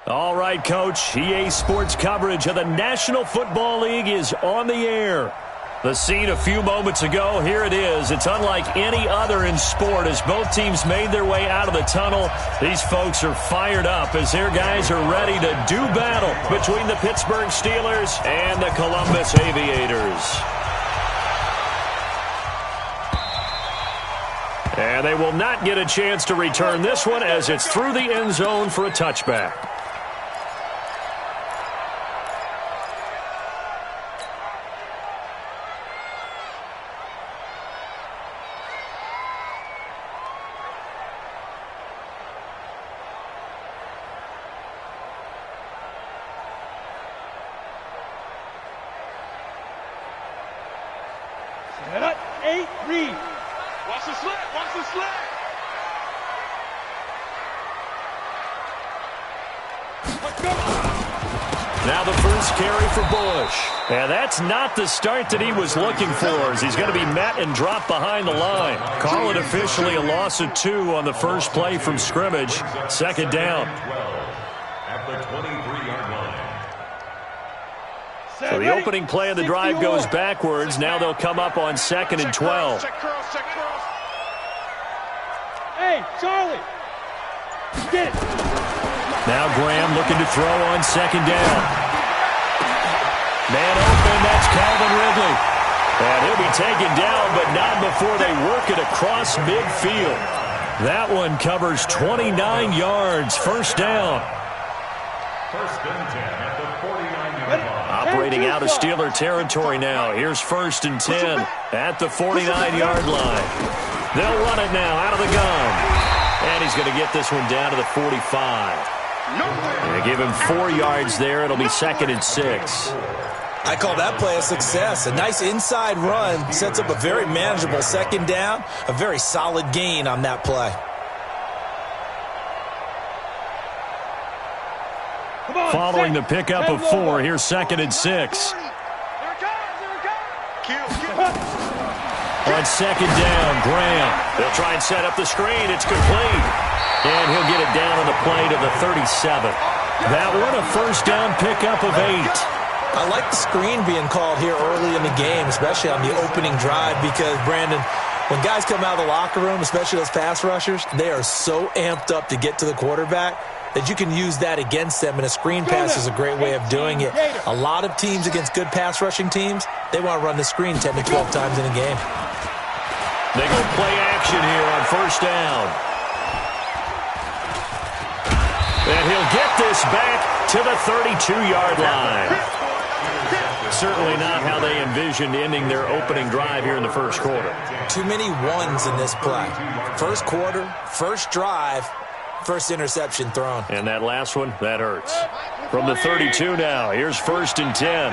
All right, Coach. EA Sports coverage of the National Football League is on the air. The scene a few moments ago, here it is. It's unlike any other in sport as both teams made their way out of the tunnel. These folks are fired up as their guys are ready to do battle between the Pittsburgh Steelers and the Columbus Aviators. And they will not get a chance to return this one as it's through the end zone for a touchback. Set up, 8, read. Watch the slant, watch the slant. Let's go. Now the first carry for Bush. And that's not the start that he was looking for, as he's going to be met and dropped behind the line. Call it officially a loss of 2 on the first play from scrimmage. Second down. At the 23-yard line. So the opening play of the drive goes backwards. Now they'll come up on 2nd and 12. Check cross, check cross. Hey, Charlie. Get it. Now Graham looking to throw on 2nd down. Man open, that's Calvin Ridley. And he'll be taken down, but not before they work it across midfield. That one covers 29 yards. First down. First and 10 at the 49-yard line. Operating out of Steeler territory now. Here's 1st and 10 at the 49-yard line. They'll run it now out of the gun. And he's going to get this one down to the 45. They give him 4 yards there. It'll be 2nd and 6. I call that play a success. A nice inside run sets up a very manageable 2nd down. A very solid gain on that play. Following the pickup of 4, here's 2nd and 6. On 2nd down, Graham. They'll try and set up the screen. It's complete. And he'll get it down on the play to the 37. That one a first down pickup of 8. I like the screen being called here early in the game, especially on the opening drive, because, Brandon, when guys come out of the locker room, especially those pass rushers, they are so amped up to get to the quarterback that you can use that against them, and a screen pass is a great way of doing it. A lot of teams against good pass rushing teams, they want to run the screen 10 to 12 times in a game. They go play action here on first down. And he'll get this back to the 32-yard line. Certainly not how they envisioned ending their opening drive here in the first quarter. Too many ones in this play. First quarter, first drive, first interception thrown. And that last one, that hurts. From the 32 now, here's 1st and 10.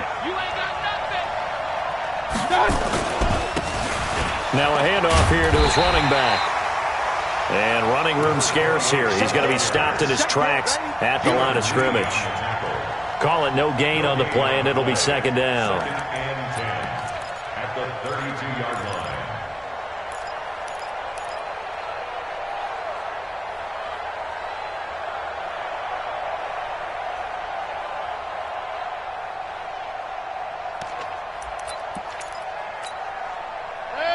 Now a handoff here to his running back. And running room scarce here. He's going to be stopped in his tracks at the line of scrimmage. Call it no gain on the play, and it'll be 2nd down. At the 32-yard line.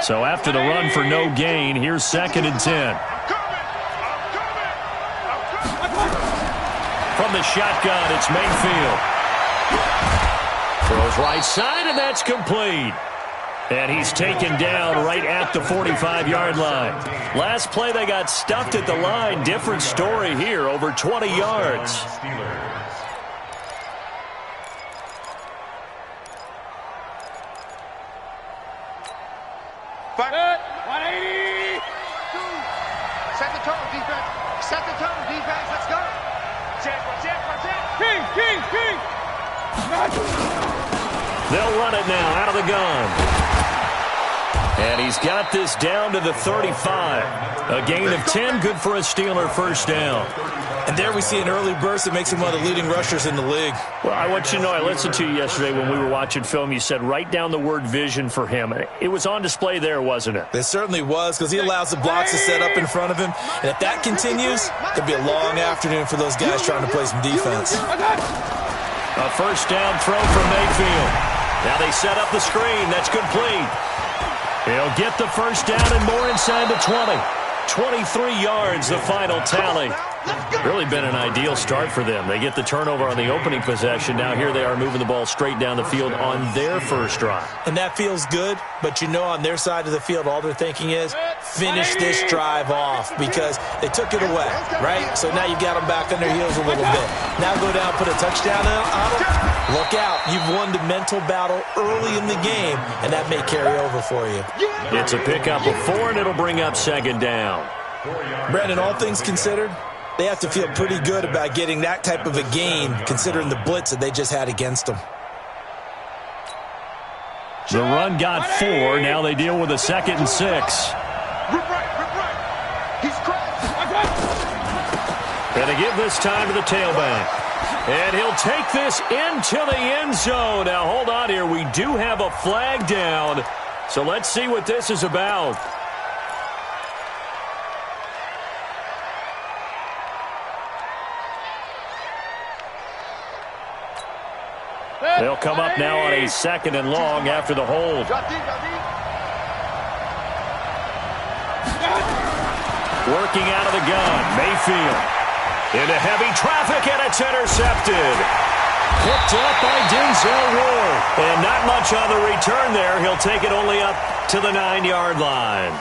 So after the run for no gain, here's 2nd and 10. From the shotgun, it's Mayfield. Throws right side, and that's complete. And he's taken down right at the 45-yard line. Last play, they got stuffed at the line. Different story here, over 20 yards. Back. 180. Set the tone, defense. Set the tone, defense. Let's go. Check. King. They'll run it now out of the gun. And he's got this down to the 35. A gain of 10, good for a Steeler first down. And there we see an early burst that makes him one of the leading rushers in the league. Well, I want you to know, I listened to you yesterday when we were watching film. You said write down the word vision for him. It was on display there, wasn't it? It certainly was, because he allows the blocks to set up in front of him. And if that continues, it'll be a long afternoon for those guys trying to play some defense. A first down throw from Mayfield. Now they set up the screen. That's complete. He'll get the first down and more inside the 20. 23 yards, the final tally. Really been an ideal start for them. They get the turnover on the opening possession. Now here they are moving the ball straight down the field on their first drive. And that feels good, but you know on their side of the field, all they're thinking is finish this drive off because they took it away, right? So now you've got them back on their heels a little bit. Now go down, put a touchdown on them. Look out. You've won the mental battle early in the game, and that may carry over for you. It's a pickup of 4, and it'll bring up 2nd down. Brandon, all things considered, they have to feel pretty good about getting that type of a gain considering the blitz that they just had against them. The run got 4. Now they deal with a 2nd and 6. Rip right. He's crossed. And they give this time to the tailback. And he'll take this into the end zone. Now, hold on here. We do have a flag down. So let's see what this is about. They'll come up now on a 2nd and long after the hold. Working out of the gun, Mayfield. Into heavy traffic, and it's intercepted. Picked up by Denzel Ward. And not much on the return there. He'll take it only up to the 9-yard line.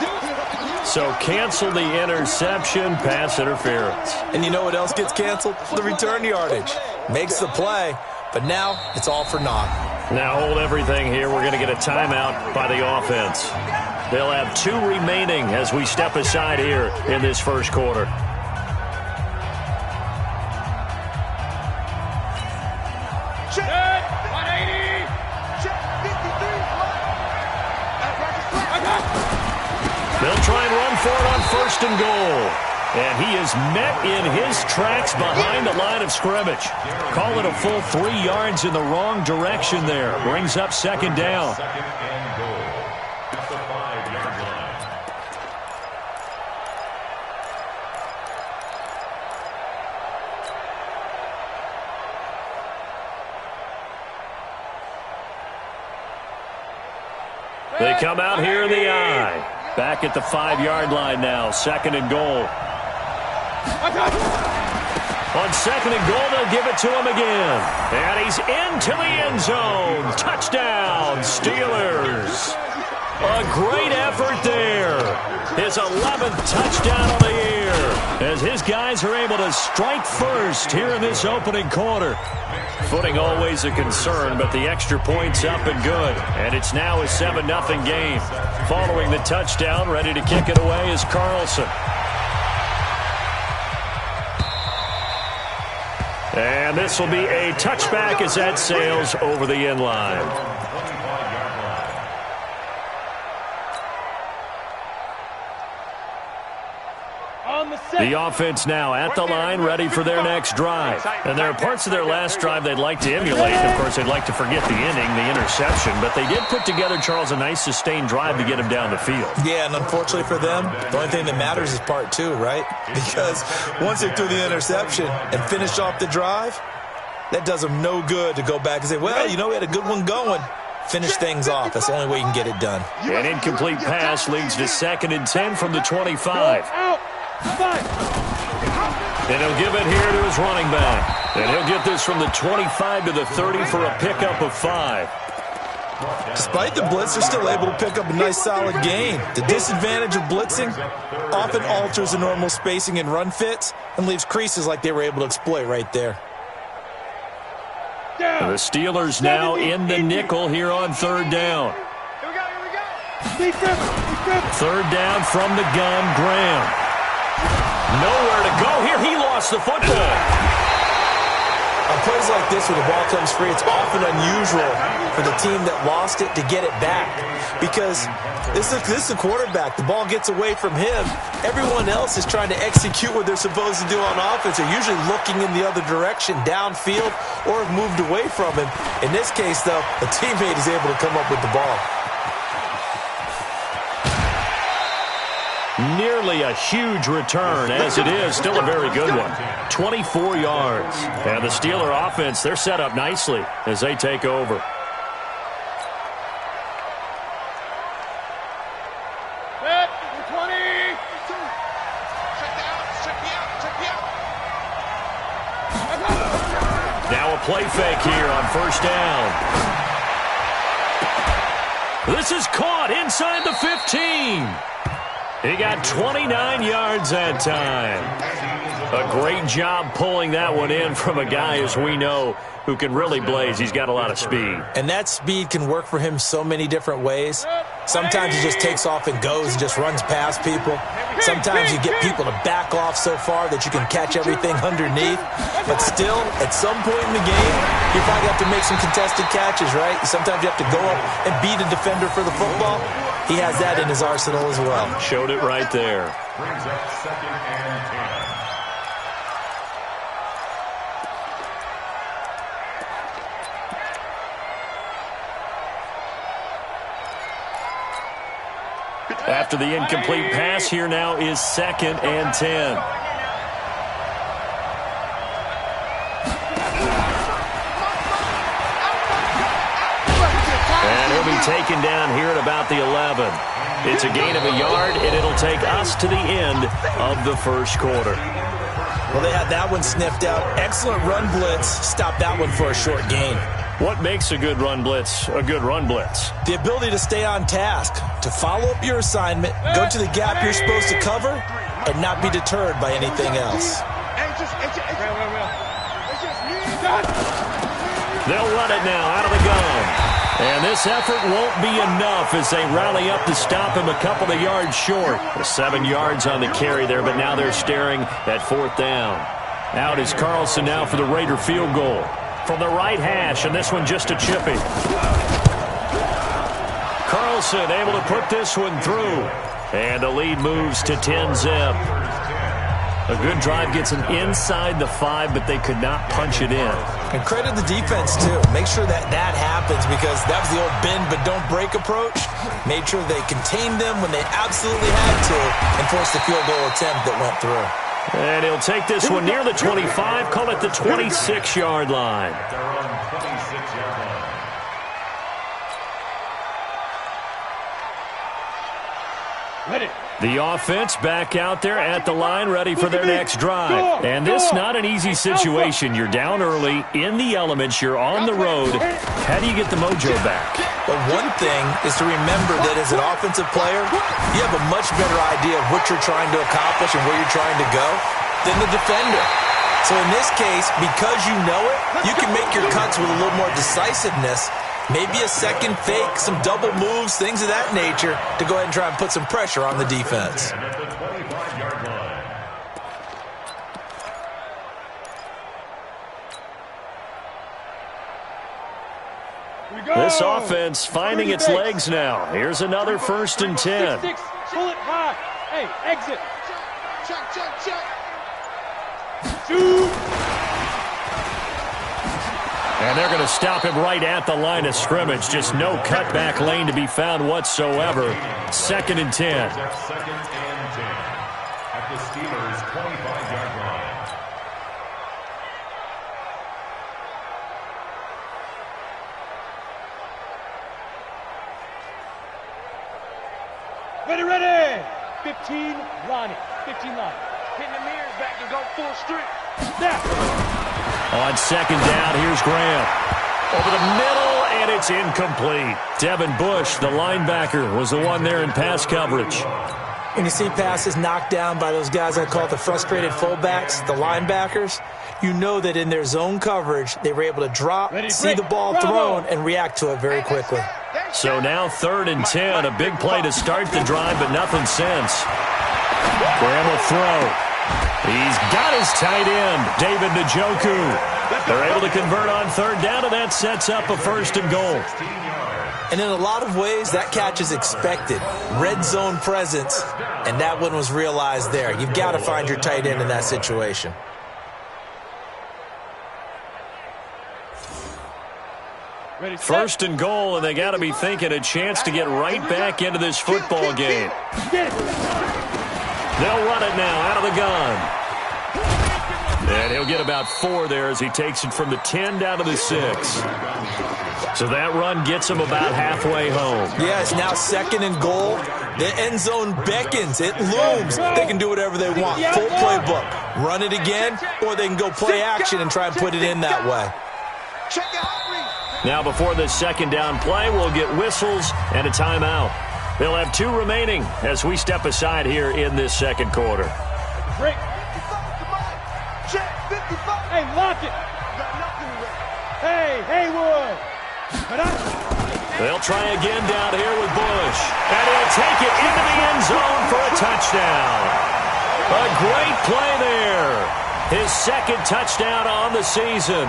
So cancel the interception, pass interference. And you know what else gets canceled? The return yardage. Makes the play, but now it's all for naught. Now hold everything here. We're going to get a timeout by the offense. They'll have 2 remaining as we step aside here in this first quarter. Check 180. Check 53. They'll try and run for it on 1st and goal. And he is met in his tracks behind the line of scrimmage. Call it a full 3 yards in the wrong direction there. Brings up 2nd down. They come out here in the I. Back at the 5-yard line now. 2nd and goal. On 2nd and goal, they'll give it to him again. And he's into the end zone. Touchdown, Steelers. A great effort there. His 11th touchdown of the year. As his guys are able to strike first here in this opening quarter. Footing always a concern, but the extra point's up and good. And it's now a 7-0 game. Following the touchdown, ready to kick it away is Carlson. And this will be a touchback as that sails over the end line. The offense now at the line, ready for their next drive. And there are parts of their last drive they'd like to emulate. Of course, they'd like to forget the inning, the interception. But they did put together, Charles, a nice sustained drive to get him down the field. Yeah, and unfortunately for them, the only thing that matters is part 2, right? Because once they threw the interception and finished off the drive, that does them no good to go back and say, well, you know, we had a good one going. Finish things off. That's the only way you can get it done. An incomplete pass leads to 2nd and 10 from the 25. And he'll give it here to his running back. And he'll get this from the 25 to the 30 for a pickup of 5. Despite the blitz, they're still able to pick up a nice solid gain. The disadvantage of blitzing often alters the normal spacing and run fits and leaves creases like they were able to exploit right there. The Steelers now in the nickel here on 3rd down. Here we go. 3rd down from the gun, Graham. Nowhere to go here. He lost the football. On plays like this, when the ball comes free, it's often unusual for the team that lost it to get it back. Because this is the quarterback. The ball gets away from him. Everyone else is trying to execute what they're supposed to do on offense. They're usually looking in the other direction, downfield, or have moved away from him. In this case, though, a teammate is able to come up with the ball. Nearly a huge return, as it is. Still a very good one. 24 yards. And the Steeler offense, they're set up nicely as they take over. Set, 20. Now a play fake here on 1st down. This is caught inside the 15. He got 29 yards that time. A great job pulling that one in from a guy, as we know, who can really blaze. He's got a lot of speed. And that speed can work for him so many different ways. Sometimes he just takes off and goes and just runs past people. Sometimes you get people to back off so far that you can catch everything underneath. But still, at some point in the game, you probably have to make some contested catches, right? Sometimes you have to go up and beat a defender for the football. He has that in his arsenal as well. Showed it right there. Brings up 2nd and 10. After the incomplete pass, here now is 2nd and 10. And he'll be taken down here at about the 11. It's a gain of a yard, and it'll take us to the end of the first quarter. Well, they had that one sniffed out. Excellent run blitz. Stop that one for a short gain. What makes a good run blitz a good run blitz? The ability to stay on task, to follow up your assignment, go to the gap you're supposed to cover, and not be deterred by anything else. They'll run it now out of the gun. And this effort won't be enough as they rally up to stop him a couple of yards short. 7 yards on the carry there, but now they're staring at 4th down. Out is Carlson now for the Raider field goal. From the right hash, and this one just a chippy. Carlson able to put this one through. And the lead moves to 10-zip. A good drive gets them inside the 5, but they could not punch it in. And credit the defense, too. Make sure that happens because that was the old bend but don't break approach. Made sure they contained them when they absolutely had to and forced the field goal attempt that went through. And he'll take this one near the 25, call it the 26-yard line. They're on 26-yard line. Ready. The offense back out there at the line, ready for their next drive. And this not an easy situation. You're down early, in the elements, you're on the road. How do you get the mojo back? Well, one thing is to remember that as an offensive player, you have a much better idea of what you're trying to accomplish and where you're trying to go than the defender. So in this case, because you know it, you can make your cuts with a little more decisiveness. Maybe a second fake, some double moves, things of that nature to go ahead and try and put some pressure on the defense. And at the 25-yard line. This offense finding its legs now. Here's another 1st and 10. Pull it high. Hey, exit. Check, check, check. Shoot. And they're going to stop him right at the line of scrimmage. Just no cutback lane to be found whatsoever. 2nd and 10. 2nd and 10 at the Steelers' 25-yard line. Ready, ready. 15, line it. 15 line. Hitting the mirrors back and go full street. Now. On 2nd down, here's Graham. Over the middle, and it's incomplete. Devin Bush, the linebacker, was the one there in pass coverage. When you see passes knocked down by those guys I call the frustrated fullbacks, the linebackers, you know that in their zone coverage, they were able to drop, see the ball thrown, and react to it very quickly. So now 3rd and 10, a big play to start the drive, but nothing since. Graham will throw. He's got his tight end, David Njoku. They're able to convert on 3rd down, and that sets up a 1st and goal. And in a lot of ways, that catch is expected. Red zone presence, and that one was realized there. You've got to find your tight end in that situation. Ready, 1st and goal, and they got to be thinking a chance to get right back into this football game. They'll run it now out of the gun. And he'll get about 4 there as he takes it from the 10 down to the 6. So that run gets him about halfway home. Yeah, it's now 2nd and goal. The end zone beckons. It looms. They can do whatever they want. Full playbook. Run it again, or they can go play action and try and put it in that way. Now before this 2nd down play, we'll get whistles and a timeout. They'll have 2 remaining as we step aside here in this 2nd quarter. Break. Hey, lock it. Hey, Haywood. They'll try again down here with Bush. And he'll take it into the end zone for a touchdown. A great play there. His 2nd touchdown on the season.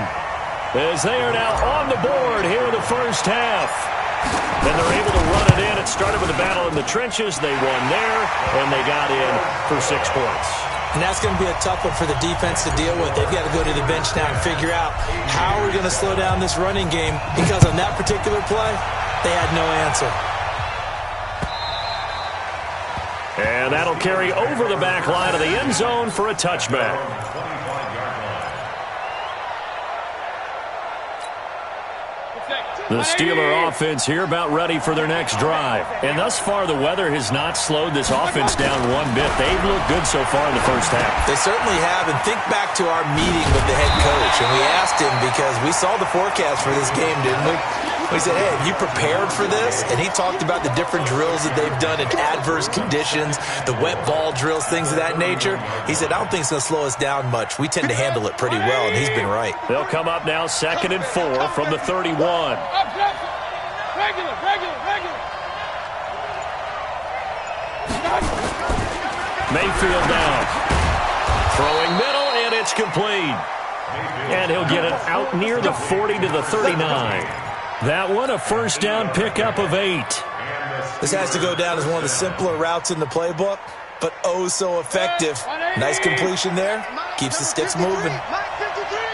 As they are now on the board here in the first half. And they're able to run it in. It started with a battle in the trenches. They won there, and they got in for 6 points. And that's going to be a tough one for the defense to deal with. They've got to go to the bench now and figure out how we're going to slow down this running game, because on that particular play, they had no answer. And that'll carry over the back line of the end zone for a touchback. The Steeler offense here about ready for their next drive. And thus far, the weather has not slowed this offense down one bit. They've looked good so far in the first half. They certainly have. And think back to our meeting with the head coach. And we asked him because we saw the forecast for this game, didn't we? We said, hey, have you prepared for this? And he talked about the different drills that they've done in adverse conditions, the wet ball drills, things of that nature. He said, I don't think it's going to slow us down much. We tend to handle it pretty well, and he's been right. They'll come up now 2nd and 4 from the 31. Regular. Mayfield down. Throwing middle, and it's complete. And he'll get it out near the 40 to the 39. That one, a first down pickup of 8. This has to go down as one of the simpler routes in the playbook, but oh so effective. Nice completion there. Keeps the sticks moving.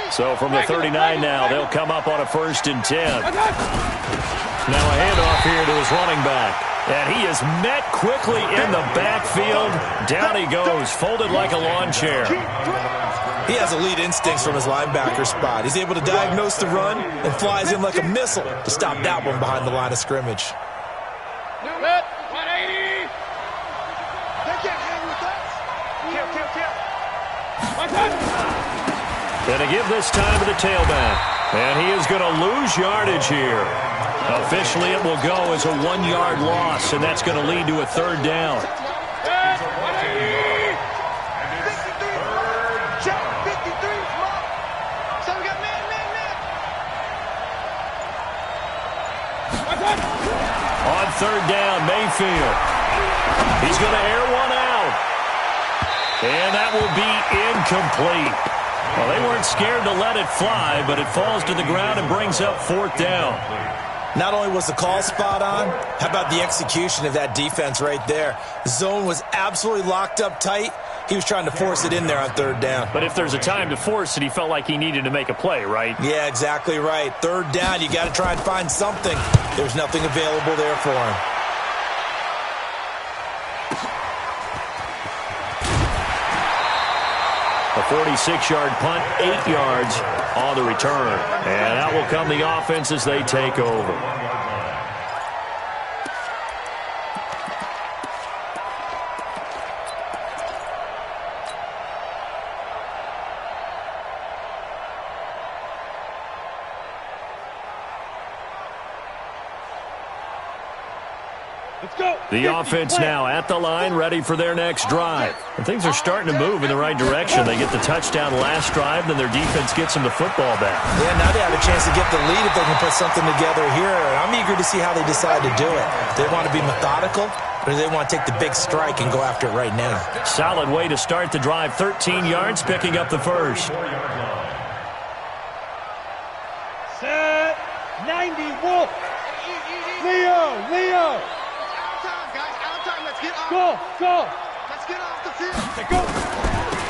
So from the 39 now, they'll come up on a 1st and 10. Now a handoff here to his running back. And he is met quickly in the backfield. Down he goes, folded like a lawn chair. He has elite instincts from his linebacker spot. He's able to diagnose the run and flies in like a missile to stop that one behind the line of scrimmage. 180. They can't hang with us. Kill. And to give this time to the tailback. And he is going to lose yardage here. Officially, it will go as a 1-yard loss, and that's going to lead to a 3rd down. On 3rd down, Mayfield. He's going to air one out. And that will be incomplete. Well, they weren't scared to let it fly, but it falls to the ground and brings up 4th down. Not only was the call spot on, how about the execution of that defense right there? The zone was absolutely locked up tight. He was trying to force it in there on 3rd down. But if there's a time to force it, he felt like he needed to make a play, right? Yeah, exactly right. 3rd down, you got to try and find something. There's nothing available there for him. A 46-yard punt, 8 yards on the return. And out will come the offense as they take over. The offense now at the line, ready for their next drive. And things are starting to move in the right direction. They get the touchdown last drive, then their defense gets them the football back. Yeah, now they have a chance to get the lead if they can put something together here. I'm eager to see how they decide to do it. Do they want to be methodical, or do they want to take the big strike and go after it right now? Solid way to start the drive. 13 yards, picking up the first. Set. 90 Wolf. Leo. Go. Let's get off the field. Go.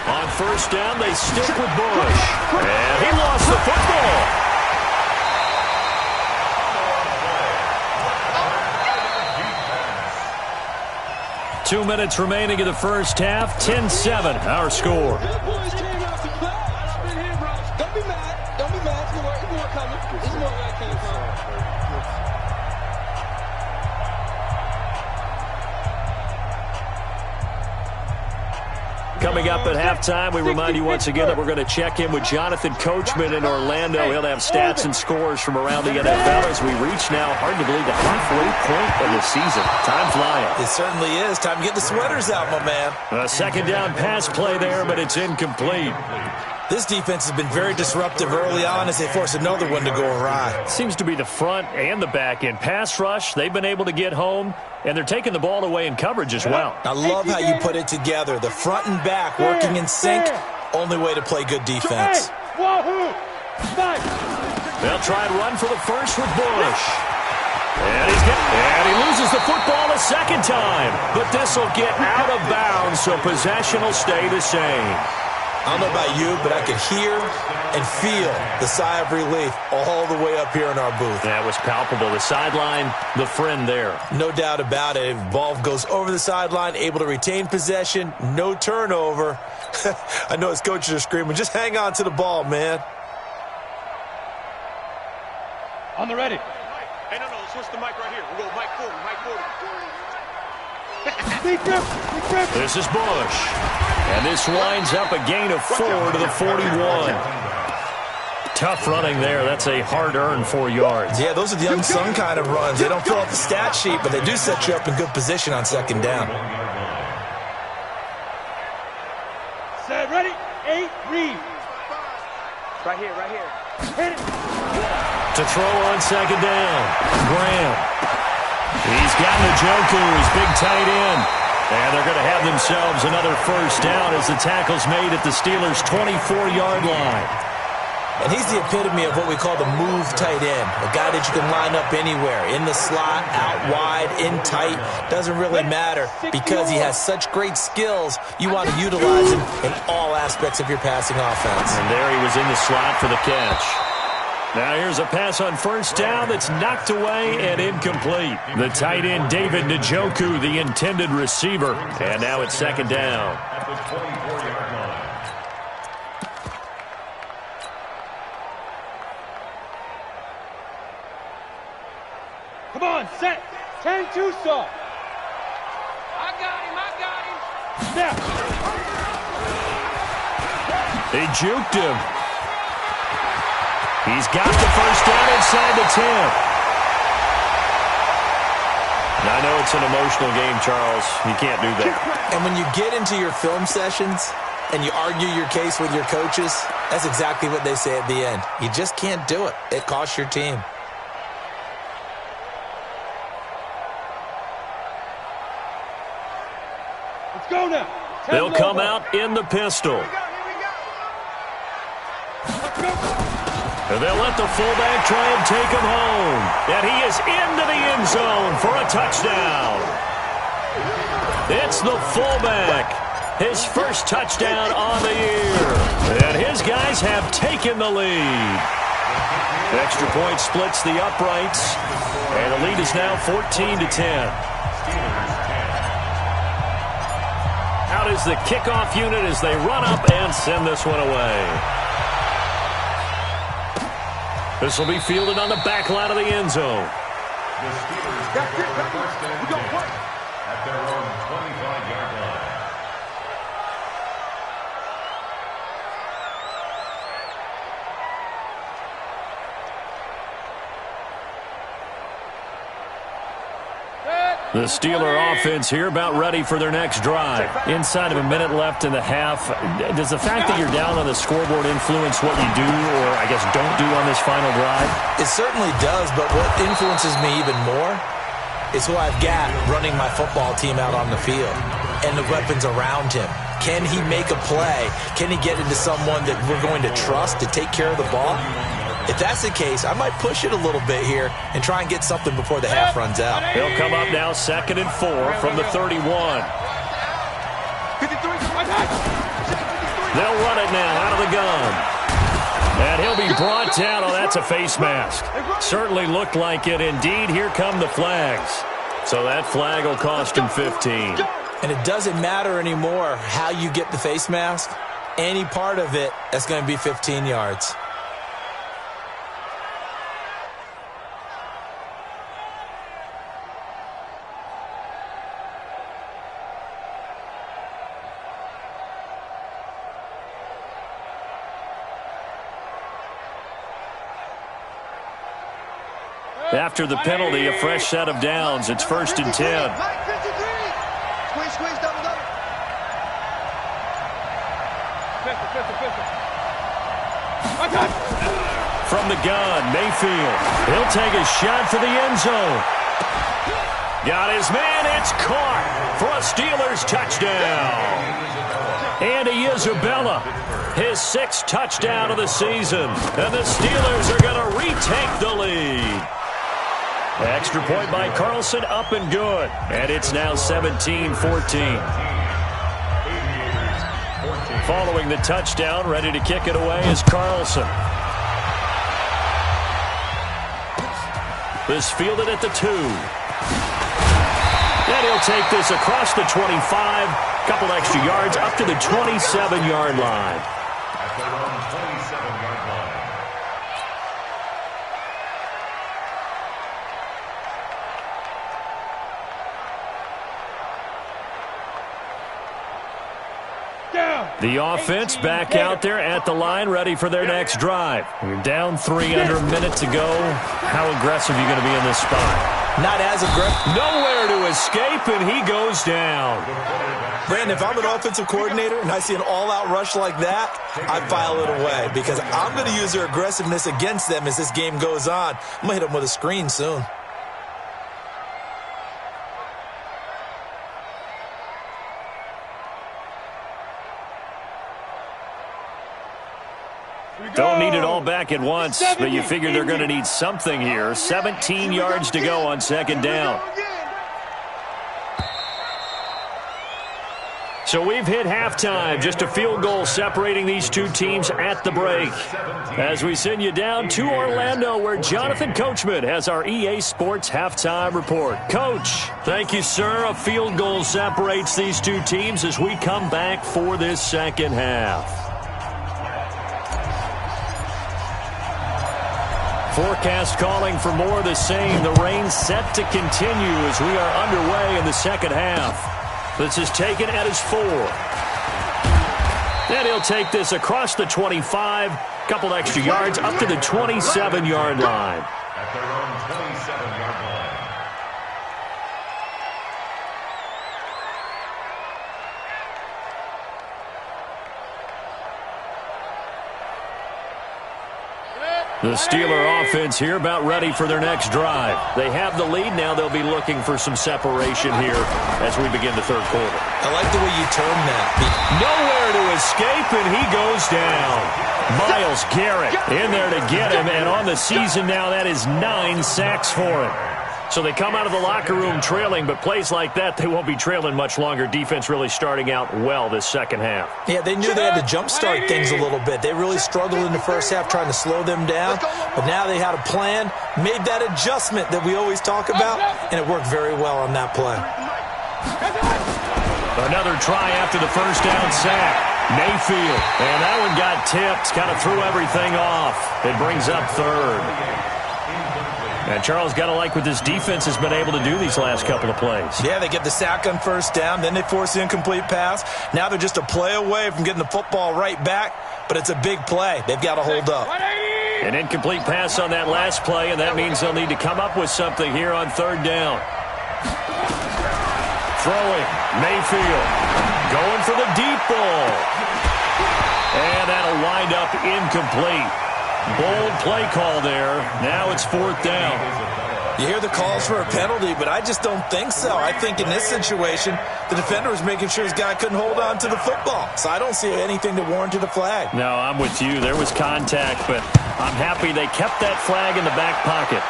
On 1st down, they stick with Bush. And he lost the football. Two minutes remaining in the first half. 10-7, our score. Don't be mad. There's more coming. There's more where it came from. Coming up at halftime, we remind you once again that we're going to check in with Jonathan Coachman in Orlando. He'll have stats and scores from around the NFL as we reach now, hard to believe, the halfway point of the season. Time flying. It certainly is. Time to get the sweaters out, my man. A 2nd down pass play there, but it's incomplete. This defense has been very disruptive early on as they force another one to go awry. Seems to be the front and the back end. Pass rush, they've been able to get home, and they're taking the ball away in coverage as well. I love how you put it together. The front and back working in sync, only way to play good defense. They'll try and run for the first with Bush. And he loses the football a 2nd time. But this will get out of bounds, so possession will stay the same. I don't know about you, but I could hear and feel the sigh of relief all the way up here in our booth. That was palpable. The sideline, the friend there. No doubt about it. Ball goes over the sideline, able to retain possession, no turnover. I know his coaches are screaming, just hang on to the ball, man. On the ready. Hey, no, switch the mic right here. We'll go mic 40, mic 40. This is Bush. And this winds up a gain of 4 to the 41. Tough running there. That's a hard-earned 4 yards. Yeah, those are the unsung kind of runs. They don't fill out the stat sheet, but they do set you up in good position on second down. Set, ready, 8, read. Right here, right here. Hit it. To throw on second down. Graham. He's got Njoku, his big tight end. And they're going to have themselves another first down as the tackle's made at the Steelers' 24-yard line. And he's the epitome of what we call the move tight end. A guy that you can line up anywhere. In the slot, out wide, in tight. Doesn't really matter because he has such great skills. You want to utilize him in all aspects of your passing offense. And there he was in the slot for the catch. Now here's a pass on first down that's knocked away and incomplete. The tight end, David Njoku, the intended receiver. And now it's second down. At the 24-yard line. Come on, set. 10-2 saw. I got him. Step. They juked him. He's got the first down inside the 10. Now, I know it's an emotional game, Charles. You can't do that. And when you get into your film sessions and you argue your case with your coaches, that's exactly what they say at the end. You just can't do it. It costs your team. Let's go now. They'll come out in the pistol. Let's go. And they'll let the fullback try and take him home. And he is into the end zone for a touchdown. It's the fullback. His first touchdown on the year. And his guys have taken the lead. Extra point splits the uprights. And the lead is now 14-10. Out is the kickoff unit as they run up and send this one away. This will be fielded on the back line of the end zone. The Steelers get their first and 10 at their own 25-yard line. The Steeler offense here about ready for their next drive. Inside of a minute left in the half. Does the fact that you're down on the scoreboard influence what you do or, I guess, don't do on this final drive? It certainly does, but what influences me even more is who I've got running my football team out on the field and the weapons around him. Can he make a play? Can he get into someone that we're going to trust to take care of the ball? If that's the case, I might push it a little bit here and try and get something before the half runs out. They'll come up now 2nd and 4 from the 31. They'll run it now out of the gun. And he'll be brought down. Oh, that's a face mask. Certainly looked like it. Indeed, here come the flags. So that flag will cost him 15. And it doesn't matter anymore how you get the face mask. Any part of it, that's going to be 15 yards. After the penalty, a fresh set of downs. It's 1st and 10. Squeeze, double, double. From the gun, Mayfield. He'll take a shot for the end zone. Got his man. It's caught for a Steelers touchdown. Andy Isabella, his 6th touchdown of the season. And the Steelers are going to retake the lead. Extra point by Carlson, up and good. And it's now 17-14. Following the touchdown, ready to kick it away is Carlson. This fielded at the 2. And he'll take this across the 25. Couple extra yards up to the 27-yard line. At their own 27-yard line. The offense back out there at the line, ready for their next drive. You're down 3 under a minute to go. How aggressive are you going to be in this spot? Not as aggressive. Nowhere to escape, and he goes down. Brandon, if I'm an offensive coordinator and I see an all-out rush like that, I file it away because I'm going to use their aggressiveness against them as this game goes on. I'm going to hit them with a screen soon. Don't need it all back at once, but you figure they're going to need something here. 17 yards to go on second down. So we've hit halftime. Just a field goal separating these two teams at the break. As we send you down to Orlando, where Jonathan Coachman has our EA Sports halftime report. Coach, thank you, sir. A field goal separates these two teams as we come back for this second half. Forecast calling for more of the same. The rain set to continue as we are underway in the second half. This is taken at his 4. And he'll take this across the 25. Couple extra yards up to the 27-yard line. At their own 27-yard line. The Steeler offense here about ready for their next drive. They have the lead. Now they'll be looking for some separation here as we begin the third quarter. I like the way you term that. Nowhere to escape, and he goes down. Myles Garrett in there to get him, and on the season now, that is 9 sacks for him. So they come out of the locker room trailing, but plays like that, they won't be trailing much longer. Defense really starting out well this second half. Yeah, they knew they had to jumpstart things a little bit. They really struggled in the first half trying to slow them down, but now they had a plan, made that adjustment that we always talk about, and it worked very well on that play. Another try after the first down sack. Mayfield, and that one got tipped, kind of threw everything off. It brings up third. And Charles, got to like what this defense has been able to do these last couple of plays. Yeah, they get the sack on first down, then they force the incomplete pass. Now they're just a play away from getting the football right back, but it's a big play. They've got to hold up. An incomplete pass on that last play, and that means they'll need to come up with something here on third down. Throwing, Mayfield, going for the deep ball. And that'll wind up incomplete. Bold play call there. Now it's fourth down. You hear the calls for a penalty, but I just don't think so. I think in this situation, the defender was making sure his guy couldn't hold on to the football. So I don't see anything that warranted a flag. No, I'm with you. There was contact, but I'm happy they kept that flag in the back pocket.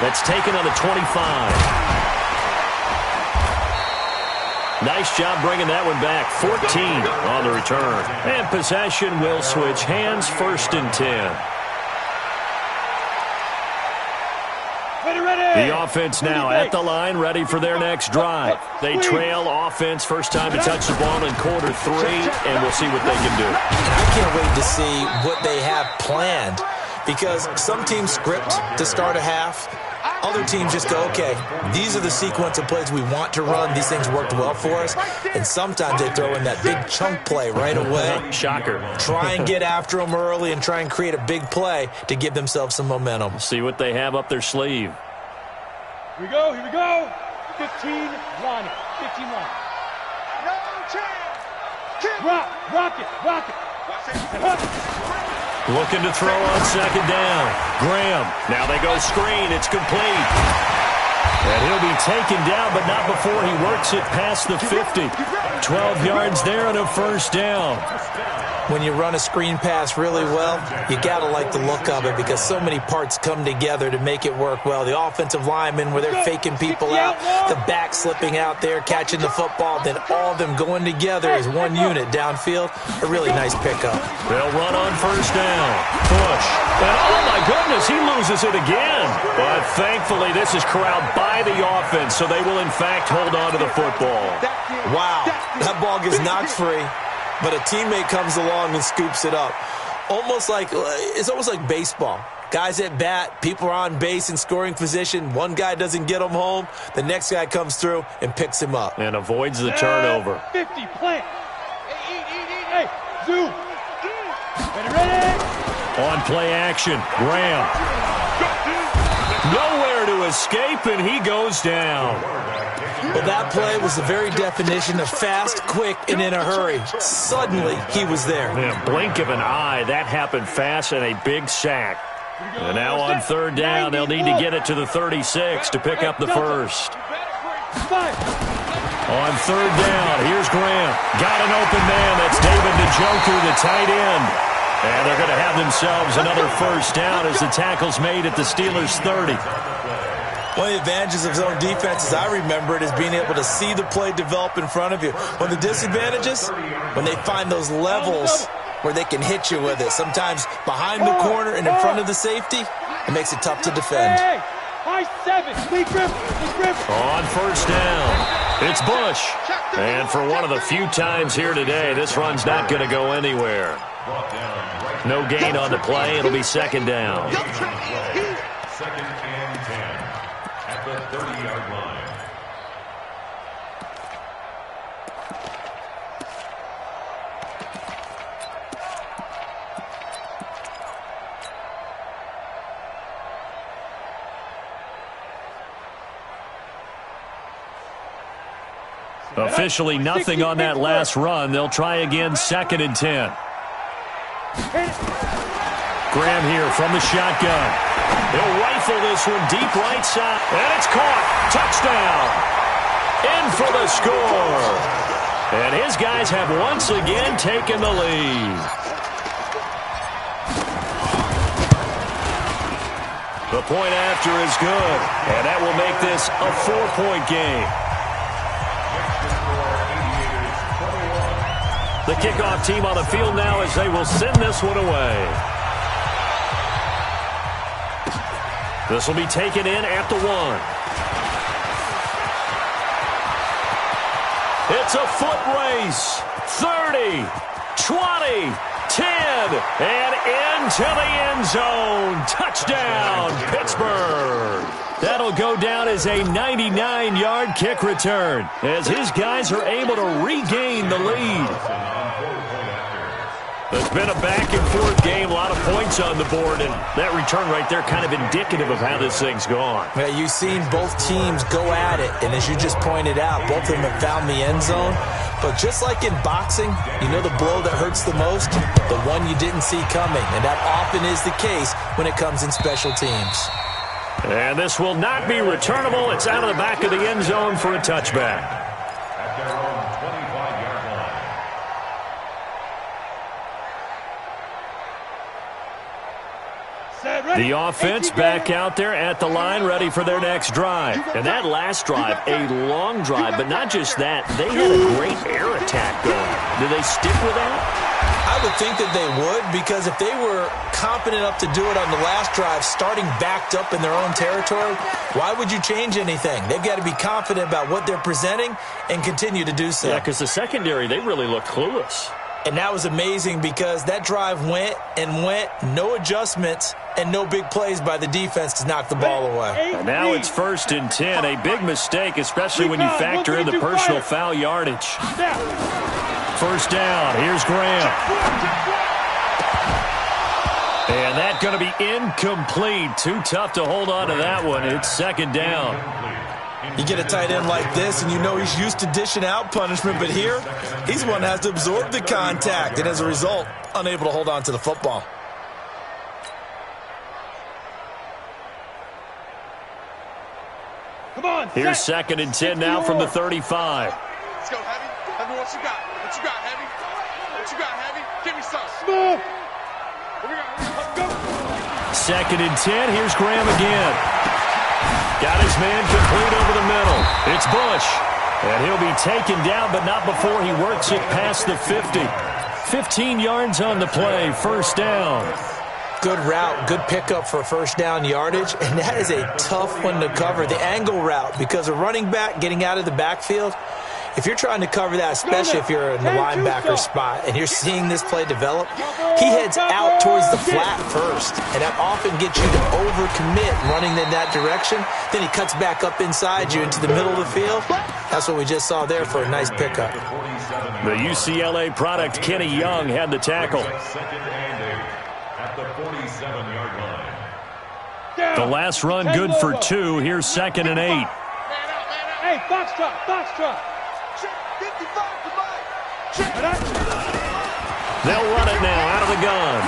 That's taken on the 25. Nice job bringing that one back. 14 on the return. And possession will switch hands, 1st and 10. The offense now at the line, ready for their next drive. They trail offense, first time to touch the ball in quarter 3, and we'll see what they can do. I can't wait to see what they have planned, because some teams script to start a half. Other teams just go, okay, these are the sequence of plays we want to run. These things worked well for us. And sometimes they throw in that big chunk play right away. Shocker. Try and get after them early and try and create a big play to give themselves some momentum. See what they have up their sleeve. Here we go, here we go. 15 line. 15 line. No chance. Rock it. Looking to throw on second down. Graham. Now they go screen. It's complete. And he'll be taken down, but not before he works it past the 50. 12 yards there and a first down. When you run a screen pass really well, you got to like the look of it because so many parts come together to make it work well. The offensive linemen, where they're faking people out, the back slipping out there, catching the football, then all of them going together as one unit downfield. A really nice pickup. They'll run on first down. Push. And oh, my goodness, he loses it again. But thankfully, this is corralled by the offense, so they will, in fact, hold on to the football. Wow, that ball gets knocked free. But a teammate comes along and scoops it up. It's almost like baseball. Guys at bat, people are on base in scoring position. One guy doesn't get him home. The next guy comes through and picks him up. And avoids the turnover. 50, plant. Hey, zoom. Ready? On play action, Graham. Nowhere to escape, and he goes down. Well, that play was the very definition of fast, quick, and in a hurry. Suddenly, he was there. In a blink of an eye, that happened fast and a big sack. And now on third down, they'll need to get it to the 36 to pick up the first. On third down, here's Graham. Got an open man. That's David Njoku, the tight end. And they're going to have themselves another first down as the tackle's made at the Steelers' 30. One of the advantages of zone defense, as I remember it, is being able to see the play develop in front of you. One of the disadvantages, when they find those levels where they can hit you with it. Sometimes behind the corner and in front of the safety, it makes it tough to defend. High 7, On first down, it's Bush. And for one of the few times here today, this run's not going to go anywhere. No gain on the play. It'll be second down. Second and 10 at the 30-yard line. Officially nothing on that last run. They'll try again, second and 10. Graham here from the shotgun. He'll rifle this one deep right side. And it's caught. Touchdown. In for the score. And his guys have once again taken the lead. The point after is good. And that will make this a 4-point game. The kickoff team on the field now as they will send this one away. This will be taken in at the 1. It's a foot race. 30, 20, 10, and into the end zone. Touchdown, Pittsburgh. That'll go down as a 99-yard kick return as his guys are able to regain the lead. It's been a back-and-forth game, a lot of points on the board, and that return right there kind of indicative of how this thing's gone. Yeah, you've seen both teams go at it, and as you just pointed out, both of them have found the end zone. But just like in boxing, you know the blow that hurts the most? The one you didn't see coming, and that often is the case when it comes in special teams. And this will not be returnable. It's out of the back of the end zone for a touchback. At their own 25-yard line. The offense back out there at the line, ready for their next drive. And that last drive, a long drive, but not just that. They had a great air attack going. Do they stick with that? I would think that they would, because if they were confident enough to do it on the last drive, starting backed up in their own territory, why would you change anything? They've got to be confident about what they're presenting and continue to do so. Yeah, because the secondary, they really looked clueless. And that was amazing because that drive went and went, no adjustments, and no big plays by the defense to knock the ball away. And now it's first and 10, a big mistake, especially when you factor in the personal foul yardage. First down, here's Graham. And that's going to be incomplete. Too tough to hold on to that one. It's second down. You get a tight end like this, and you know he's used to dishing out punishment, but here, he's the one that has to absorb the contact, and as a result, unable to hold on to the football. Come on. Here's second and 10 now from the 35. Let's go, Heavy. Heavy, what you got? What you got, Heavy? What you got, Heavy? Give me some. Move. Go. Second and 10. Here's Graham again. Got his man complete over the middle. It's Bush. And he'll be taken down, but not before he works it past the 50. 15 yards on the play. First down. Good route, good pickup for first down yardage, and that is a tough one to cover, the angle route, because a running back getting out of the backfield, if you're trying to cover that, especially if you're in the linebacker spot and you're seeing this play develop, he heads out towards the flat first, and that often gets you to overcommit running in that direction. Then he cuts back up inside you into the middle of the field. That's what we just saw there for a nice pickup. The UCLA product, Kenny Young, had the tackle. At the 47-yard line. The last run good for 2. Here's second and 8. Hey, foxtrot, foxtrot. They'll run it now out of the gun.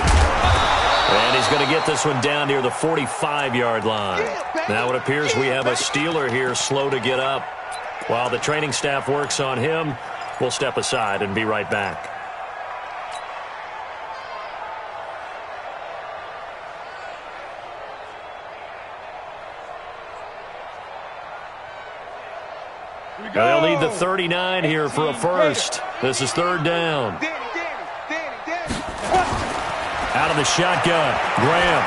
And he's going to get this one down near the 45-yard line. Now it appears we have a Steeler here slow to get up. While the training staff works on him, we'll step aside and be right back. They'll need the 39 here for a first. This is third down. Out of the shotgun, Graham.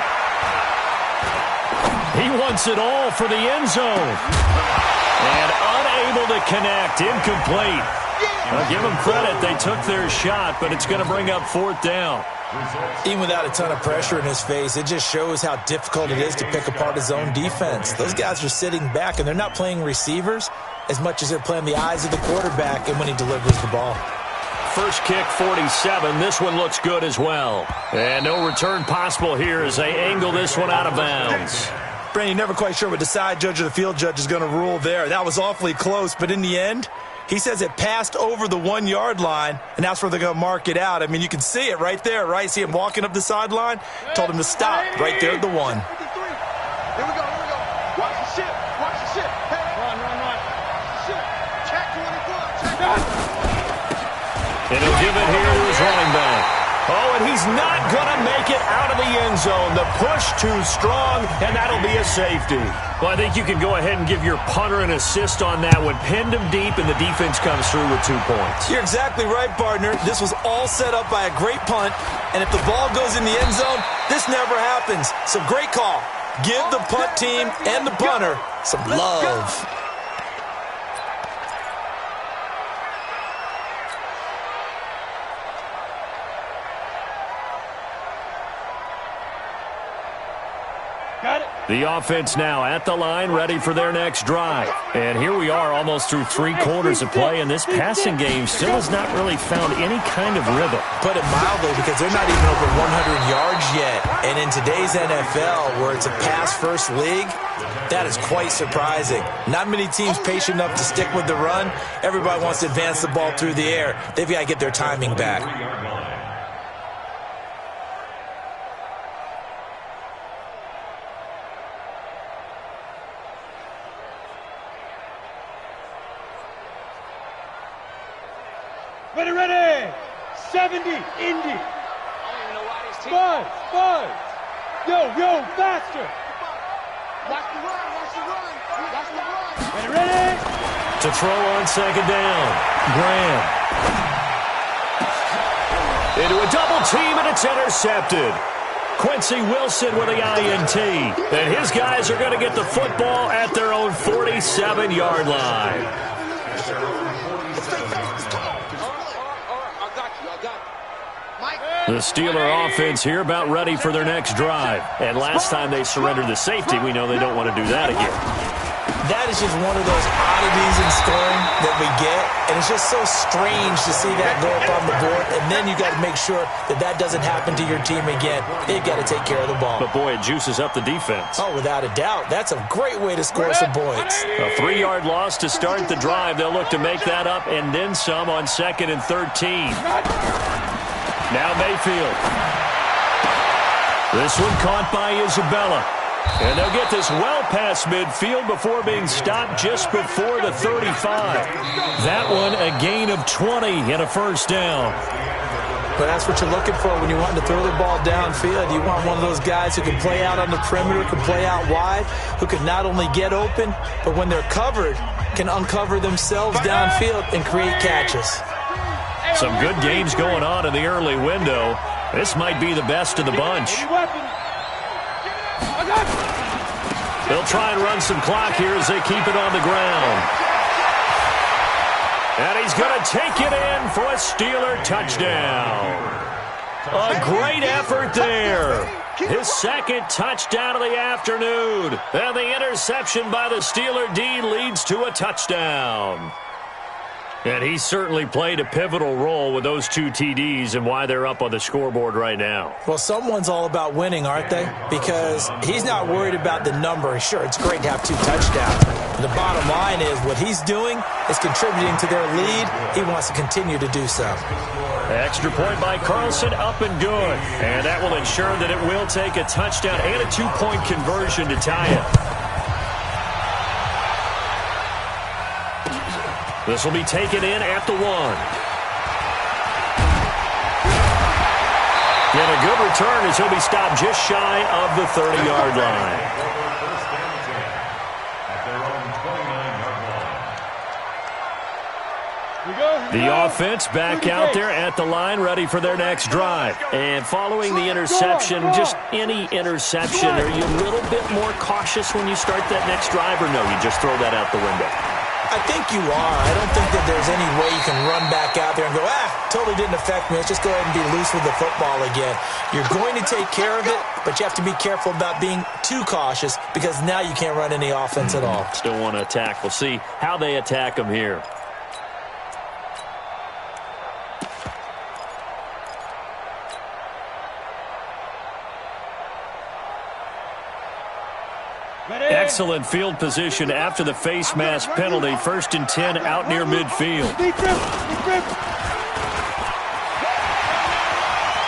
He wants it all for the end zone. And unable to connect, incomplete. I'll give them credit, they took their shot, but it's going to bring up fourth down. Even without a ton of pressure in his face, it just shows how difficult it is to pick apart his own defense. Those guys are sitting back, and they're not playing receivers as much as they're playing the eyes of the quarterback and when he delivers the ball. First kick, 47. This one looks good as well. And no return possible here as they angle this one out of bounds. Brandon, you're never quite sure what the side judge or the field judge is going to rule there. That was awfully close, but in the end, he says it passed over the 1 yard line, and that's where they're going to mark it out. I mean, you can see it right there, right? See him walking up the sideline? Told him to stop right there at the 1. Here we go, here we go. Watch the ship, watch the ship. Hey. Run. Ship. Check 24, check. And he'll give it here to his running back. Oh, and he's not going to make it out of the end zone. The push too strong, and that'll be a safety. Well, I think you can go ahead and give your punter an assist on that one. Pinned him deep, and the defense comes through with 2 points. You're exactly right, partner. This was all set up by a great punt, and if the ball goes in the end zone, this never happens. So great call. Give the punt team and the punter some love. Got it. The offense now at the line, ready for their next drive. And here we are almost through 3 quarters of play, and this passing game still has not really found any kind of rhythm. Put it mildly, because they're not even over 100 yards yet. And in today's NFL, where it's a pass-first league, that is quite surprising. Not many teams patient enough to stick with the run. Everybody wants to advance the ball through the air. They've got to get their timing back. Ready. 70, Indy. Buzz. Yo, faster. Watch the run. Ready. To throw on second down, Graham. Into a double team, and it's intercepted. Quincy Wilson with the INT. And his guys are going to get the football at their own 47-yard line. The Steeler offense here about ready for their next drive. And last time they surrendered the safety, we know they don't want to do that again. That is just one of those oddities in scoring that we get. And it's just so strange to see that go up on the board. And then you got to make sure that that doesn't happen to your team again. They've got to take care of the ball. But, boy, it juices up the defense. Oh, without a doubt. That's a great way to score some points. A 3-yard loss to start the drive. They'll look to make that up and then some on 2nd and 13. Now Mayfield. This one caught by Isabella. And they'll get this well past midfield before being stopped just before the 35. That one a gain of 20 and a first down. But that's what you're looking for when you want to throw the ball downfield. You want one of those guys who can play out on the perimeter, can play out wide, who can not only get open, but when they're covered, can uncover themselves downfield and create catches. Some good games going on in the early window. This might be the best of the bunch. They'll try and run some clock here as they keep it on the ground. And he's going to take it in for a Steeler touchdown. A great effort there. His second touchdown of the afternoon. And the interception by the Steeler D leads to a touchdown. And he certainly played a pivotal role with those two TDs and why they're up on the scoreboard right now. Well, someone's all about winning, aren't they? Because he's not worried about the number. Sure, it's great to have 2 touchdowns. But the bottom line is what he's doing is contributing to their lead. He wants to continue to do so. Extra point by Carlson, up and good. And that will ensure that it will take a touchdown and a 2-point conversion to tie it. This will be taken in at the 1. And a good return as he'll be stopped just shy of the 30-yard line. The offense back out there at the line, ready for their next drive. And following the interception, just any interception, are you a little bit more cautious when you start that next drive, or no, you just throw that out the window? I think you are. I don't think that there's any way you can run back out there and go, totally didn't affect me. Let's just go ahead and be loose with the football again. You're going to take care of it, but you have to be careful about being too cautious because now you can't run any offense at all. Still want to attack. We'll see how they attack them here. Excellent field position after the face mask penalty. 1st and 10 out near midfield.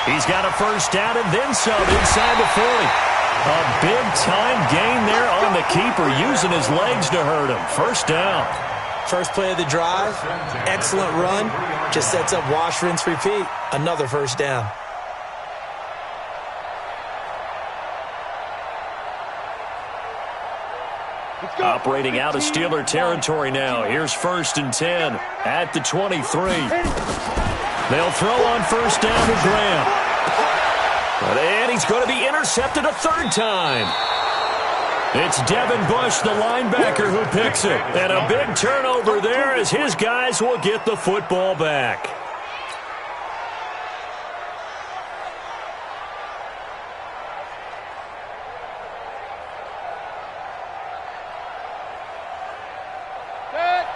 He's got a first down and then some inside the 40. A big-time gain there on the keeper, using his legs to hurt him. First down. First play of the drive, excellent run. Just sets up wash, rinse, repeat. Another first down. Operating out of Steeler territory now. Here's 1st and 10 at the 23. They'll throw on first down to Graham. And he's going to be intercepted a 3rd time. It's Devin Bush, the linebacker, who picks it. And a big turnover there as his guys will get the football back.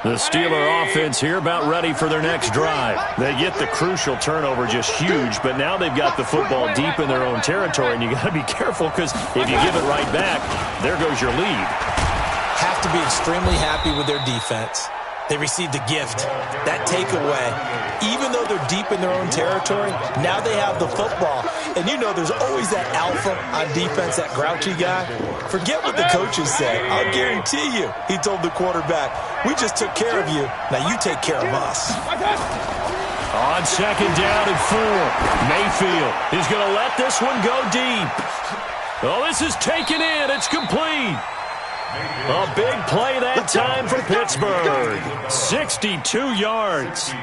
The Steeler offense here about ready for their next drive. They get the crucial turnover, just huge, but now they've got the football deep in their own territory, and you got to be careful because if you give it right back, there goes your lead. Have to be extremely happy with their defense. They received a gift, that takeaway. Even though they're deep in their own territory, now they have the football. And you know there's always that alpha on defense, that grouchy guy. Forget what the coaches say. I'll guarantee you, he told the quarterback, we just took care of you. Now you take care of us. On 2nd down and 4, Mayfield is going to let this one go deep. Oh, this is taken in. It's complete. A big play that time for Pittsburgh. 62 yards.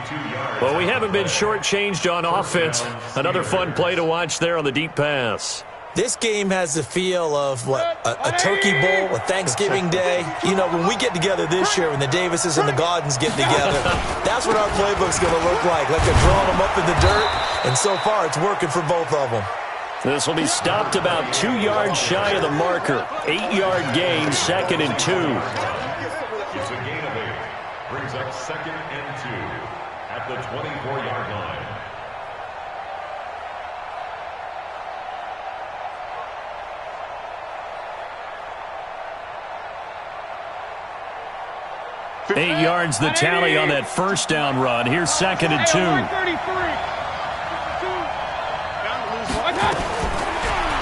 Well, we haven't been shortchanged on offense. Another fun play to watch there on the deep pass. This game has the feel of, a Turkey Bowl, a Thanksgiving Day. You know, when we get together this year, when the Davises and the Gaudens get together, that's what our playbook's going to look like they're throwing them up in the dirt, and so far it's working for both of them. This will be stopped about 2 yards shy of the marker. 8-yard gain, 2nd and 2. It's a gain of 8. Brings up 2nd and 2 at the 24-yard line. Eight yards the tally on that first down run. Here's 2nd and 2.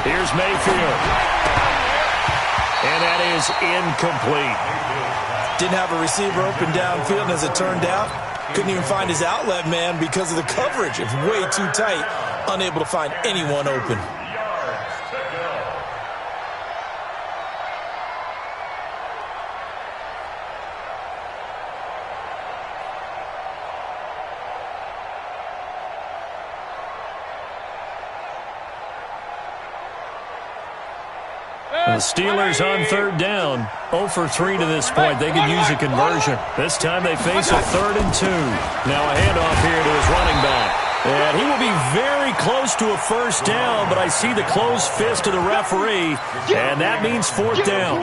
Here's Mayfield. And that is incomplete. Didn't have a receiver open downfield, and as it turned out, couldn't even find his outlet man because of the coverage. It's way too tight, unable to find anyone open. The Steelers on third down, 0 for 3 to this point. They could use a conversion. This time they face a 3rd and 2. Now a handoff here to his running back. And he will be very close to a first down, but I see the closed fist of the referee, and that means 4th down.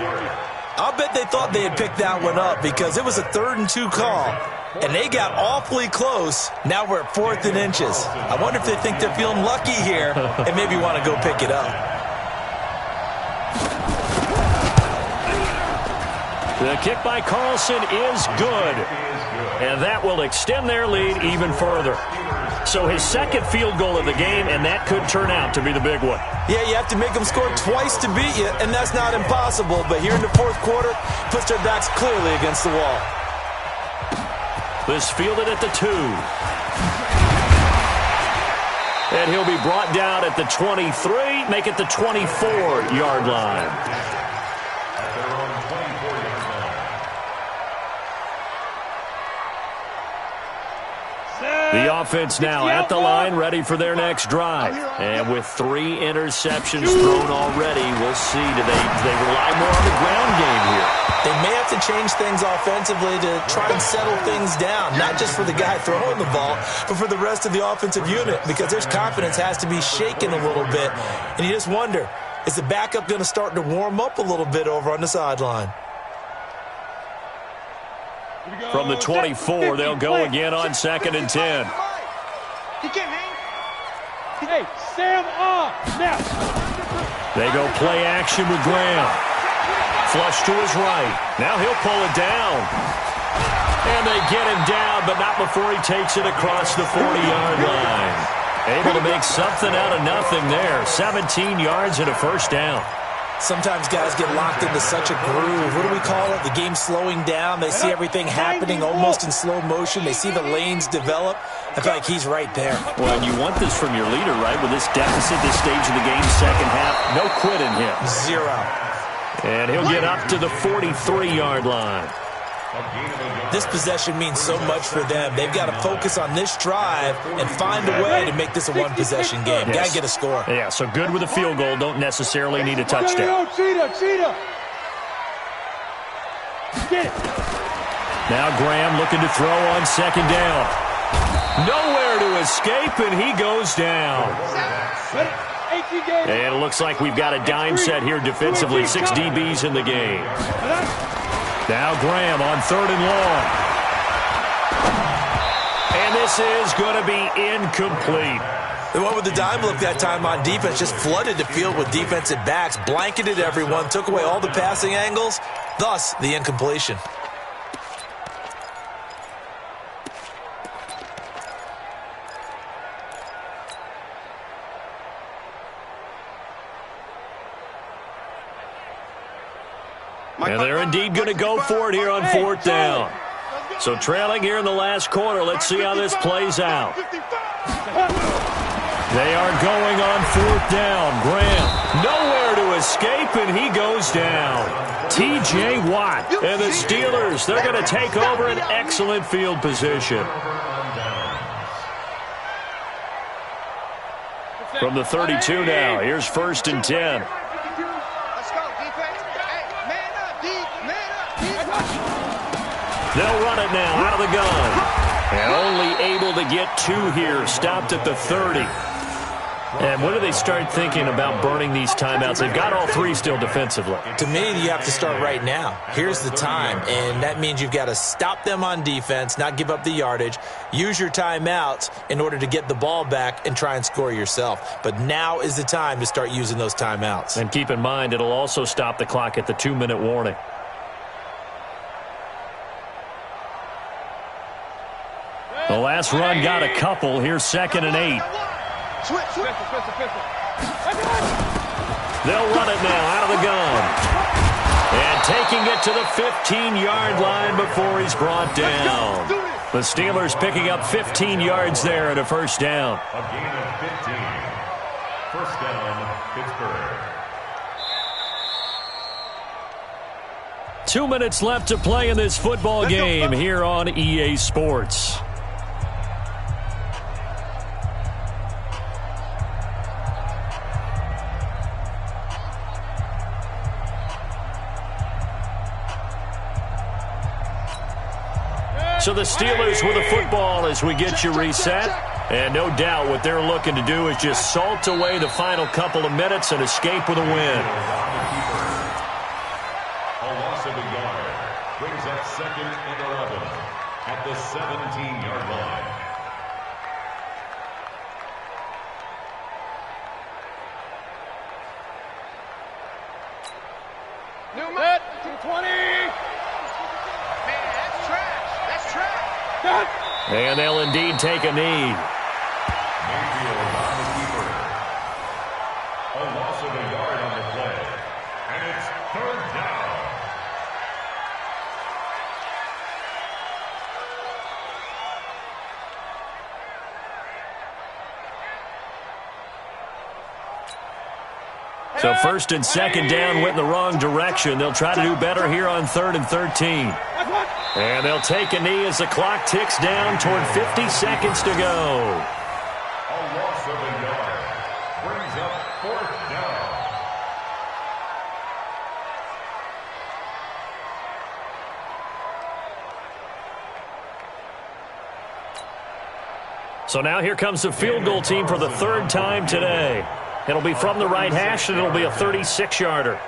I'll bet they thought they had picked that one up because it was a 3rd and 2 call, and they got awfully close. Now we're at 4th and inches. I wonder if they think they're feeling lucky here and maybe want to go pick it up. The kick by Carlson is good, and that will extend their lead even further. So his second field goal of the game, and that could turn out to be the big one. Yeah, you have to make them score twice to beat you, and that's not impossible. But here in the 4th quarter, puts their backs clearly against the wall. This fielded at the 2. And he'll be brought down at the 23, make it the 24-yard line. The offense now at the line, ready for their next drive. And with 3 interceptions thrown already, we'll see. Do they rely more on the ground game here? They may have to change things offensively to try and settle things down, not just for the guy throwing the ball, but for the rest of the offensive unit, because their confidence has to be shaken a little bit. And you just wonder, is the backup going to start to warm up a little bit over on the sideline? From the 24, they'll go again on 2nd and 10. Hey, Sam on now. They go play action with Graham. Flush to his right. Now he'll pull it down. And they get him down, but not before he takes it across the 40-yard line. Able to make something out of nothing there. 17 yards and a first down. Sometimes guys get locked into such a groove. What do we call it? The game's slowing down. They see everything happening almost in slow motion. They see the lanes develop. I feel like he's right there. Well, and you want this from your leader, right? With this deficit, this stage of the game, second half, no quit in him. 0. And he'll get up to the 43-yard line. This possession means so much for them. They've got to focus on this drive and find a way to make this a one-possession game. Got to get a score. Yeah, so good with a field goal. Don't necessarily need a touchdown. Now Graham looking to throw on 2nd down. Nowhere to escape, and he goes down. And it looks like we've got a dime set here defensively. 6 DBs in the game. Now Graham on 3rd and long. And this is going to be incomplete. The one with the dime look that time on defense just flooded the field with defensive backs, blanketed everyone, took away all the passing angles, thus the incompletion. And they're indeed going to go for it here on 4th down. So trailing here in the last quarter. Let's see how this plays out. They are going on 4th down. Graham nowhere to escape, and he goes down. T.J. Watt and the Steelers, they're going to take over an excellent field position. From the 32 now, here's 1st and 10. They'll run it now out of the gun. And only able to get 2 here. Stopped at the 30. And when do they start thinking about burning these timeouts? They've got all 3 still defensively. To me, you have to start right now. Here's the time. And that means you've got to stop them on defense, not give up the yardage. Use your timeouts in order to get the ball back and try and score yourself. But now is the time to start using those timeouts. And keep in mind, it'll also stop the clock at the 2-minute warning. The last run got a couple. Here's 2nd and 8. They'll run it now out of the gun. And taking it to the 15-yard line before he's brought down. The Steelers picking up 15 yards there and a first down. A gain of 15. First down, Pittsburgh. 2 minutes left to play in this football game here on EA Sports. So the Steelers with the football as we get you reset. And no doubt what they're looking to do is just salt away the final couple of minutes and escape with a win. A loss of a yard brings up 2nd and 11 at the 17-yard line. New Matt, 220. Man, that's trash. That's trash. And they'll indeed take a knee. Mayfield on the keeper. A loss of a yard on the play. And it's 3rd down. So 1st and 2nd down went in the wrong direction. They'll try to do better here on 3rd and 13. And they'll take a knee as the clock ticks down toward 50 seconds to go. A loss of a yard brings up 4th down. So now here comes the field goal team for the 3rd time today. It'll be from the right hash, and it'll be a 36-yarder.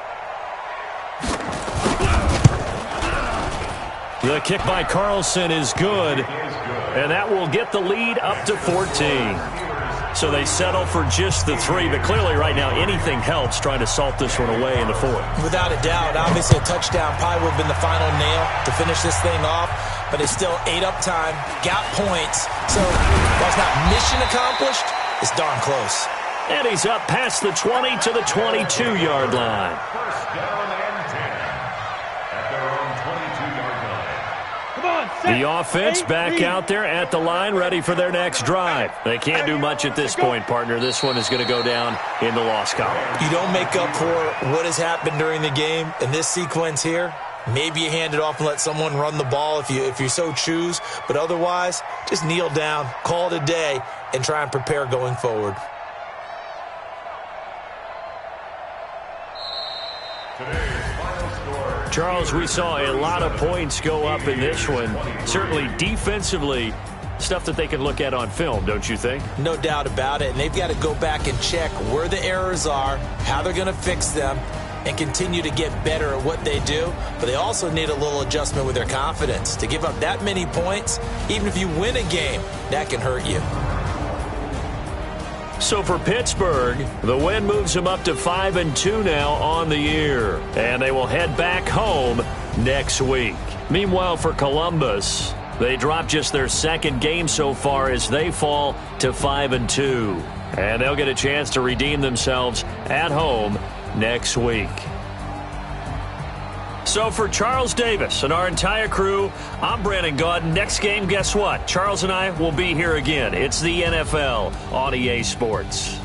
The kick by Carlson is good, and that will get the lead up to 14. So they settle for just the 3, but clearly right now anything helps trying to salt this one away in the 4th. Without a doubt, obviously a touchdown probably would have been the final nail to finish this thing off, but it's still ate up time, got points. So while it's not mission accomplished, it's darn close. And he's up past the 20 to the 22-yard line. First down and 10 at their own 22-yard line. Come on, set. The offense back out there at the line, ready for their next drive. They can't do much at this point, partner. This one is going to go down in the loss column. You don't make up for what has happened during the game in this sequence here. Maybe you hand it off and let someone run the ball if you so choose. But otherwise, just kneel down, call it a day, and try and prepare going forward. Charles, we saw a lot of points go up in this one. Certainly defensively, stuff that they can look at on film, don't you think? No doubt about it. And they've got to go back and check where the errors are, how they're going to fix them, and continue to get better at what they do. But they also need a little adjustment with their confidence. To give up that many points, even if you win a game, that can hurt you. So for Pittsburgh, the win moves them up to 5-2 now on the year. And they will head back home next week. Meanwhile, for Columbus, they drop just their 2nd game so far as they fall to 5-2. And they'll get a chance to redeem themselves at home next week. So for Charles Davis and our entire crew, I'm Brandon Gaudin. Next game, guess what? Charles and I will be here again. It's the NFL on EA Sports.